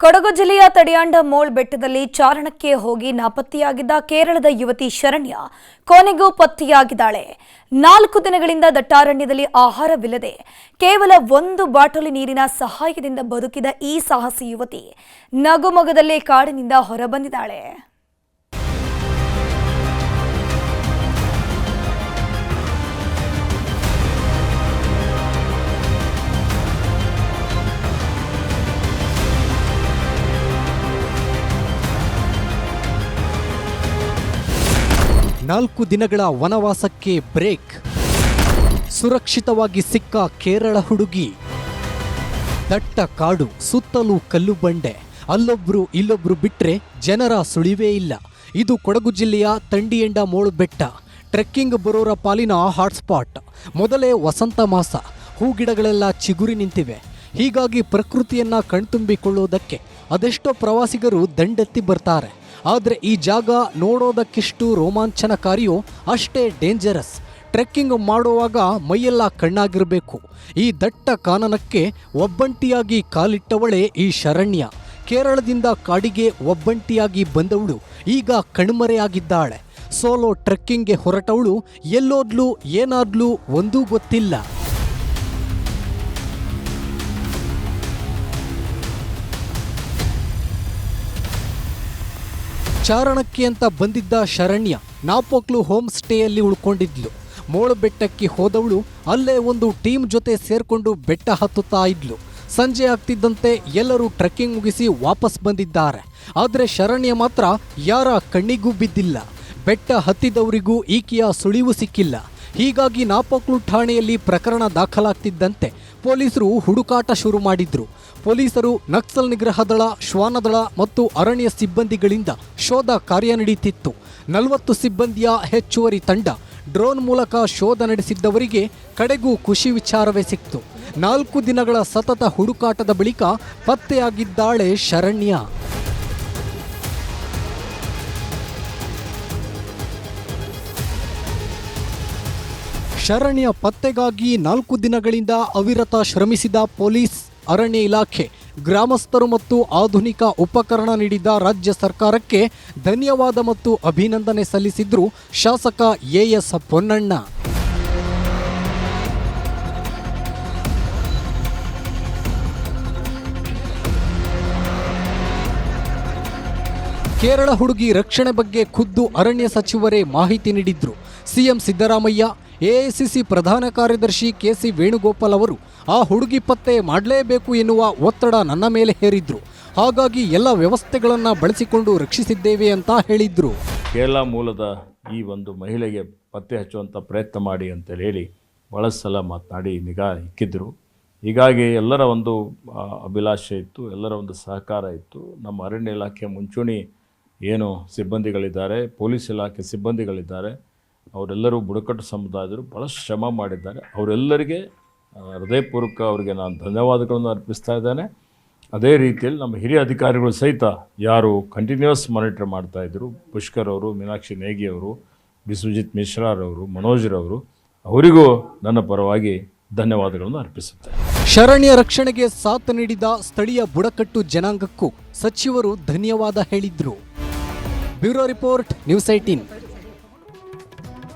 ಕೊಡಗು ಜಿಲ್ಲೆಯ ತಡಿಯಾಂಡಮೋಳ್ ಬೆಟ್ಟದಲ್ಲಿ ಚಾರಣಕ್ಕೆ ಹೋಗಿ ನಾಪತ್ತೆಯಾಗಿದ್ದ ಕೇರಳದ ಯುವತಿ ಶರಣ್ಯ ಕೊನೆಗೂ ಪತ್ತೆಯಾಗಿದ್ದಾಳೆ. 4 ದಿನಗಳಿಂದ ದಟ್ಟಾರಣ್ಯದಲ್ಲಿ ಆಹಾರವಿಲ್ಲದೆ ಕೇವಲ 1 ಬಾಟಲಿ ನೀರಿನ ಸಹಾಯದಿಂದ ಬದುಕಿದ ಈ ಸಾಹಸಿ ಯುವತಿ ನಗುಮೊಗದಲ್ಲೇ ಕಾಡಿನಿಂದ ಹೊರಬಂದಿದ್ದಾಳೆ. ನಾಲ್ಕು ದಿನಗಳ ವನವಾಸಕ್ಕೆ ಬ್ರೇಕ್. ಸುರಕ್ಷಿತವಾಗಿ ಸಿಕ್ಕ ಕೇರಳ ಹುಡುಗಿ. ದಟ್ಟ ಕಾಡು, ಸುತ್ತಲೂ ಕಲ್ಲು ಬಂಡೆ, ಅಲ್ಲೊಬ್ರು ಇಲ್ಲೊಬ್ರು ಬಿಟ್ರೆ ಜನರ ಸುಳಿವೇ ಇಲ್ಲ. ಇದು ಕೊಡಗು ಜಿಲ್ಲೆಯ ತಂಡಿಯಂಡಮೋಳ್ ಬೆಟ್ಟ. ಟ್ರೆಕ್ಕಿಂಗ್ ಬರೋರ ಪಾಲಿನ ಹಾಟ್ಸ್ಪಾಟ್. ಮೊದಲೇ ವಸಂತ ಮಾಸ, ಹೂಗಿಡಗಳೆಲ್ಲ ಚಿಗುರಿ ನಿಂತಿವೆ. ಹೀಗಾಗಿ ಪ್ರಕೃತಿಯನ್ನ ಕಣ್ತುಂಬಿಕೊಳ್ಳುವುದಕ್ಕೆ ಅದೆಷ್ಟೋ ಪ್ರವಾಸಿಗರು ದಂಡೆತ್ತಿ ಬರ್ತಾರೆ. ಆದರೆ ಈ ಜಾಗ ನೋಡೋದಕ್ಕಿಷ್ಟು ರೋಮಾಂಚನಕಾರಿಯೋ ಅಷ್ಟೇ ಡೇಂಜರಸ್. ಟ್ರೆಕ್ಕಿಂಗ್ ಮಾಡುವಾಗ ಮೈಯೆಲ್ಲ ಕಣ್ಣಾಗಿರಬೇಕು. ಈ ದಟ್ಟ ಕಾನನಕ್ಕೆ ಒಬ್ಬಂಟಿಯಾಗಿ ಕಾಲಿಟ್ಟವಳೇ ಈ ಶರಣ್ಯ. ಕೇರಳದಿಂದ ಕಾಡಿಗೆ ಒಬ್ಬಂಟಿಯಾಗಿ ಬಂದವಳು ಈಗ ಕಣ್ಮರೆಯಾಗಿದ್ದಾಳೆ. ಸೋಲೋ ಟ್ರೆಕ್ಕಿಂಗ್ಗೆ ಹೊರಟವಳು ಎಲ್ಲೋದ್ಲು ಏನಾದ್ಲು ಒಂದೂ ಗೊತ್ತಿಲ್ಲ. ಚಾರಣಕ್ಕೆ ಅಂತ ಬಂದಿದ್ದ ಶರಣ್ಯ ನಾಪೋಕ್ಲು ಹೋಮ್ ಸ್ಟೇಯಲ್ಲಿ ಉಳ್ಕೊಂಡಿದ್ಲು. ಮೋಳ ಬೆಟ್ಟಕ್ಕೆ ಹೋದವಳು ಅಲ್ಲೇ ಒಂದು ಟೀಮ್ ಜೊತೆ ಸೇರ್ಕೊಂಡು ಬೆಟ್ಟ ಹತ್ತುತ್ತಾ ಇದ್ಲು. ಸಂಜೆ ಆಗ್ತಿದ್ದಂತೆ ಎಲ್ಲರೂ ಟ್ರೆಕ್ಕಿಂಗ್ ಮುಗಿಸಿ ವಾಪಸ್ ಬಂದಿದ್ದಾರೆ. ಆದರೆ ಶರಣ್ಯ ಮಾತ್ರ ಯಾರ ಕಣ್ಣಿಗೂ ಬಿದ್ದಿಲ್ಲ. ಬೆಟ್ಟ ಹತ್ತಿದವರಿಗೂ ಈಕೆಯ ಸುಳಿವು ಸಿಕ್ಕಿಲ್ಲ. ಹೀಗಾಗಿ ನಾಪೋಕ್ಲು ಠಾಣೆಯಲ್ಲಿ ಪ್ರಕರಣ ದಾಖಲಾಗ್ತಿದ್ದಂತೆ ಪೊಲೀಸರು ಹುಡುಕಾಟ ಶುರು ಮಾಡಿದ್ರು. ಪೊಲೀಸರು ನಕ್ಸಲ್ ನಿಗ್ರಹ ದಳ, ಶ್ವಾನದಳ ಮತ್ತು ಅರಣ್ಯ ಸಿಬ್ಬಂದಿಗಳಿಂದ ಶೋಧ ಕಾರ್ಯ ನಡೆಯುತ್ತಿತ್ತು. 40 ಸಿಬ್ಬಂದಿಯ ಹೆಚ್ಚುವರಿ ತಂಡ ಡ್ರೋನ್ ಮೂಲಕ ಶೋಧ ನಡೆಸಿದ್ದವರಿಗೆ ಕಡೆಗೂ ಖುಷಿ ವಿಚಾರವೇ ಸಿಕ್ತು. 4 ದಿನಗಳ ಸತತ ಹುಡುಕಾಟದ ಬಳಿಕ ಪತ್ತೆಯಾಗಿದ್ದಾಳೆ ಶರಣ್ಯ. ಶರಣ್ಯ ಪತ್ತೆಗಾಗಿ 4 ದಿನಗಳಿಂದ ಅವಿರತ ಶ್ರಮಿಸಿದ ಪೊಲೀಸ್, ಅರಣ್ಯ ಇಲಾಖೆ, ಗ್ರಾಮಸ್ಥರು ಮತ್ತು ಆಧುನಿಕ ಉಪಕರಣ ನೀಡಿದ ರಾಜ್ಯ ಸರ್ಕಾರಕ್ಕೆ ಧನ್ಯವಾದ ಮತ್ತು ಅಭಿನಂದನೆ ಸಲ್ಲಿಸಿದ್ರು ಶಾಸಕ ಎಎಸ್ ಪೊನ್ನಣ್ಣ. ಕೇರಳ ಹುಡುಗಿ ರಕ್ಷಣೆ ಬಗ್ಗೆ ಖುದ್ದು ಅರಣ್ಯ ಸಚಿವರೇ ಮಾಹಿತಿ ನೀಡಿದ್ರು. ಸಿಎಂ ಸಿದ್ದರಾಮಯ್ಯ, ಎಐಸಿಸಿ ಪ್ರಧಾನ ಕಾರ್ಯದರ್ಶಿ ಕೆಸಿ ವೇಣುಗೋಪಾಲ್ ಅವರು ಆ ಹುಡುಗಿ ಪತ್ತೆ ಮಾಡಲೇಬೇಕು ಎನ್ನುವ ಒತ್ತಡ ನನ್ನ ಮೇಲೆ ಹೇರಿದ್ರು. ಹಾಗಾಗಿ ಎಲ್ಲ ವ್ಯವಸ್ಥೆಗಳನ್ನು ಬಳಸಿಕೊಂಡು ರಕ್ಷಿಸಿದ್ದೇವೆ ಅಂತ ಹೇಳಿದ್ರು. ಕೇರಳ ಮೂಲದ ಈ ಒಂದು ಮಹಿಳೆಗೆ ಪತ್ತೆ ಹಚ್ಚುವಂಥ ಪ್ರಯತ್ನ ಮಾಡಿ ಅಂತೇಳಿ ಹೇಳಿ ಭಾಳ ಸಲ ಮಾತನಾಡಿ ನಿಗಾ ಇಕ್ಕಿದ್ರು. ಹೀಗಾಗಿ ಎಲ್ಲರ ಒಂದು ಅಭಿಲಾಷೆ ಇತ್ತು, ಎಲ್ಲರ ಒಂದು ಸಹಕಾರ ಇತ್ತು. ನಮ್ಮ ಅರಣ್ಯ ಇಲಾಖೆ ಮುಂಚೂಣಿ ಏನು ಸಿಬ್ಬಂದಿಗಳಿದ್ದಾರೆ, ಪೊಲೀಸ್ ಇಲಾಖೆ ಸಿಬ್ಬಂದಿಗಳಿದ್ದಾರೆ, ಅವರೆಲ್ಲರೂ ಬುಡಕಟ್ಟು ಸಮುದಾಯದರು ಭಾಳ ಶ್ರಮ ಮಾಡಿದ್ದಾರೆ. ಅವರೆಲ್ಲರಿಗೆ ಹೃದಯಪೂರ್ವಕ ಅವರಿಗೆ ನಾನು ಧನ್ಯವಾದಗಳನ್ನು ಅರ್ಪಿಸ್ತಾ ಇದ್ದೇನೆ. ಅದೇ ರೀತಿಯಲ್ಲಿ ನಮ್ಮ ಹಿರಿಯ ಅಧಿಕಾರಿಗಳು ಸಹಿತ ಯಾರು ಕಂಟಿನ್ಯೂಸ್ ಮಾನಿಟರ್ ಮಾಡ್ತಾಯಿದ್ರು, ಪುಷ್ಕರ್ ಅವರು, ಮೀನಾಕ್ಷಿ ನೇಗಿ ಅವರು, ಬಿಸ್ವಜಿತ್ ಮಿಶ್ರಾರವರು, ಮನೋಜ್ರವರು, ಅವರಿಗೂ ನನ್ನ ಪರವಾಗಿ ಧನ್ಯವಾದಗಳನ್ನು ಅರ್ಪಿಸುತ್ತೆ. ಶರಣ್ಯ ರಕ್ಷಣೆಗೆ ಸಾಥ್ ನೀಡಿದ ಸ್ಥಳೀಯ ಬುಡಕಟ್ಟು ಜನಾಂಗಕ್ಕೂ ಸಚಿವರು ಧನ್ಯವಾದ ಹೇಳಿದ್ರು. Bureau report, news 18.